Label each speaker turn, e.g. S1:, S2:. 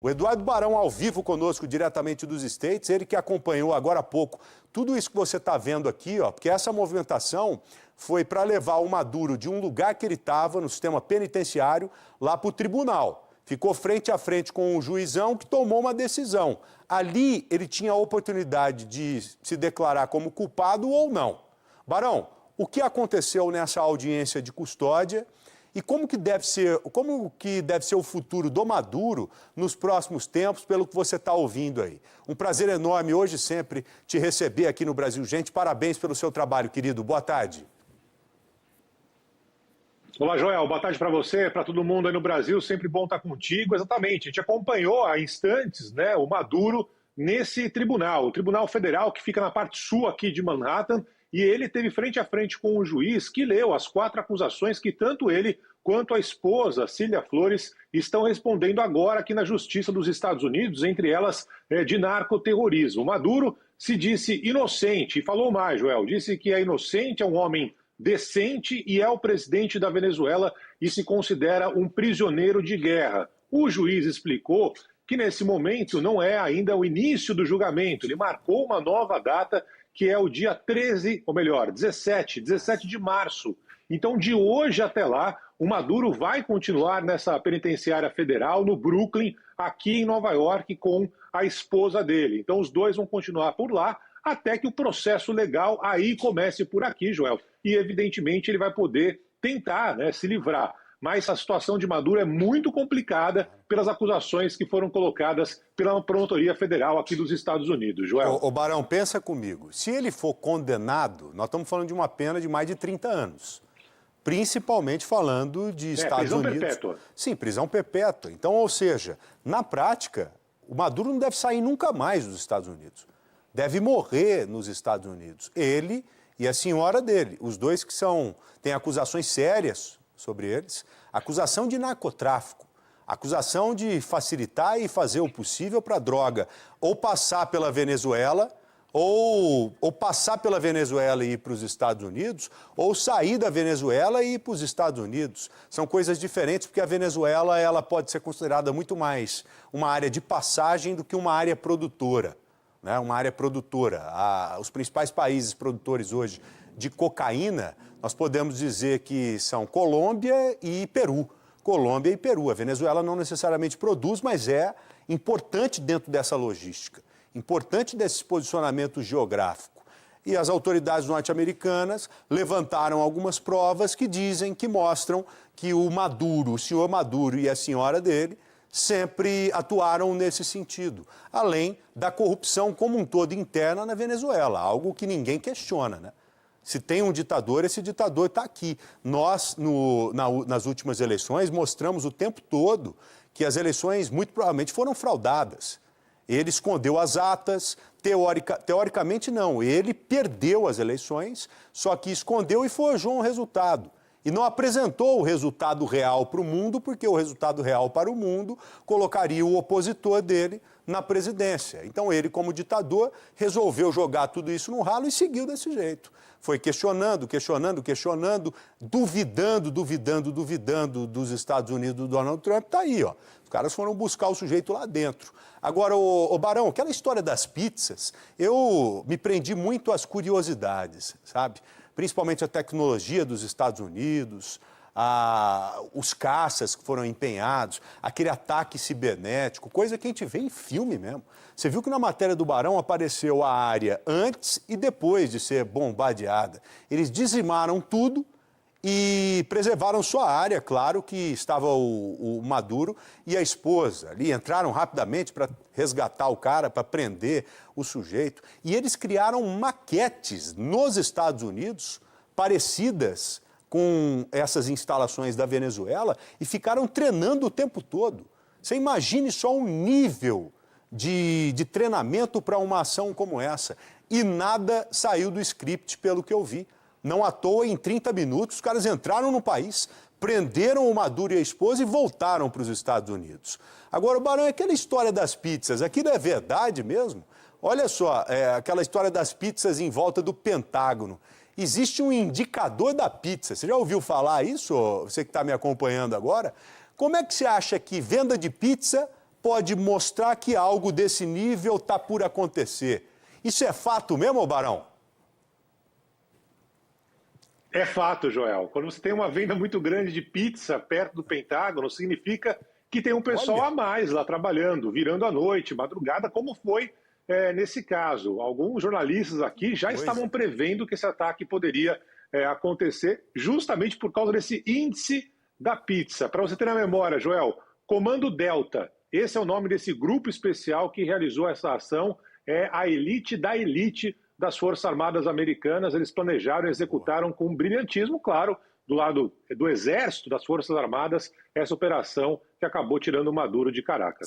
S1: O Eduardo Barão ao vivo conosco, diretamente dos States, ele que acompanhou agora há pouco tudo isso que você está vendo aqui, ó, porque essa movimentação foi para levar o Maduro de um lugar que ele estava, no sistema penitenciário, lá para o tribunal. Ficou frente a frente com o juizão que tomou uma decisão. Ali ele tinha a oportunidade de se declarar como culpado ou não. Barão, o que aconteceu nessa audiência de custódia? E como que deve ser o futuro do Maduro nos próximos tempos, pelo que você está ouvindo aí? Um prazer enorme hoje sempre te receber aqui no Brasil. Gente, parabéns pelo seu trabalho, querido. Boa tarde.
S2: Olá, Joel. Boa tarde para você, para todo mundo aí no Brasil. Sempre bom estar contigo. Exatamente. A gente acompanhou há instantes, né, o Maduro nesse tribunal, o Tribunal Federal, que fica na parte sul aqui de Manhattan. E ele teve frente a frente com o juiz que leu as 4 acusações que tanto ele quanto a esposa, Cília Flores, estão respondendo agora aqui na Justiça dos Estados Unidos, entre elas de narcoterrorismo. Maduro se disse inocente e falou mais, Joel, disse que é inocente, é um homem decente e é o presidente da Venezuela e se considera um prisioneiro de guerra. O juiz explicou que nesse momento não é ainda o início do julgamento, ele marcou uma nova data que é o dia 13, ou melhor, 17 de março. Então, de hoje até lá, o Maduro vai continuar nessa penitenciária federal, no Brooklyn, aqui em Nova York, com a esposa dele. Então, os dois vão continuar por lá, até que o processo legal aí comece por aqui, Joel. E, evidentemente, ele vai poder tentar, né, se livrar. Mas a situação de Maduro é muito complicada pelas acusações que foram colocadas pela Promotoria Federal aqui dos Estados Unidos. Joel.
S1: Ô Barão, pensa comigo. Se ele for condenado, nós estamos falando de uma pena de mais de 30 anos. Principalmente falando de Estados Unidos.
S2: Prisão perpétua.
S1: Sim, prisão perpétua. Então, ou seja, na prática, o Maduro não deve sair nunca mais dos Estados Unidos. Deve morrer nos Estados Unidos. Ele e a senhora dele. Os dois que têm acusações sérias sobre eles, acusação de narcotráfico, acusação de facilitar e fazer o possível para a droga ou passar pela Venezuela, ou passar pela Venezuela e ir para os Estados Unidos, ou sair da Venezuela e ir para os Estados Unidos. São coisas diferentes, porque a Venezuela ela pode ser considerada muito mais uma área de passagem do que uma área produtora, né? Uma área produtora. Os principais países produtores hoje de cocaína, nós podemos dizer que são Colômbia e Peru. Colômbia e Peru. A Venezuela não necessariamente produz, mas é importante dentro dessa logística, importante desse posicionamento geográfico. E as autoridades norte-americanas levantaram algumas provas que mostram que o Maduro, o senhor Maduro e a senhora dele sempre atuaram nesse sentido, além da corrupção como um todo interna na Venezuela, algo que ninguém questiona, né? Se tem um ditador, esse ditador está aqui. Nós, nas últimas eleições, mostramos o tempo todo que as eleições, muito provavelmente, foram fraudadas. Ele escondeu as atas, teoricamente não, ele perdeu as eleições, só que escondeu e forjou um resultado. E não apresentou o resultado real para o mundo, porque o resultado real para o mundo colocaria o opositor dele na presidência. Então ele, como ditador, resolveu jogar tudo isso no ralo e seguiu desse jeito. Foi questionando, duvidando dos Estados Unidos, do Donald Trump, tá aí, ó. Os caras foram buscar o sujeito lá dentro. Agora, ô Barão, aquela história das pizzas, eu me prendi muito às curiosidades, sabe? Principalmente a tecnologia dos Estados Unidos, os caças que foram empenhados, aquele ataque cibernético, coisa que a gente vê em filme mesmo. Você viu que na matéria do Barão apareceu a área antes e depois de ser bombardeada. Eles dizimaram tudo e preservaram só a área, claro que estava o Maduro e a esposa ali, entraram rapidamente para resgatar o cara, para prender o sujeito. E eles criaram maquetes nos Estados Unidos parecidas com essas instalações da Venezuela e ficaram treinando o tempo todo. Você imagine só um nível de treinamento para uma ação como essa. E nada saiu do script, pelo que eu vi. Não à toa, em 30 minutos, os caras entraram no país, prenderam o Maduro e a esposa e voltaram para os Estados Unidos. Agora, Barão, aquela história das pizzas, aquilo é verdade mesmo? Olha só, aquela história das pizzas em volta do Pentágono. Existe um indicador da pizza. Você já ouviu falar isso, você que está me acompanhando agora? Como é que você acha que venda de pizza pode mostrar que algo desse nível está por acontecer. Isso é fato mesmo, Barão?
S2: É fato, Joel. Quando você tem uma venda muito grande de pizza perto do Pentágono, significa que tem um pessoal a mais lá trabalhando, virando à noite, madrugada, como foi nesse caso. Alguns jornalistas aqui já estavam prevendo que esse ataque poderia acontecer justamente por causa desse índice da pizza. Para você ter na memória, Joel, Comando Delta, esse é o nome desse grupo especial que realizou essa ação, é a elite da elite das Forças Armadas Americanas. Eles planejaram e executaram com brilhantismo, claro, do lado do Exército, das Forças Armadas, essa operação que acabou tirando o Maduro de Caracas.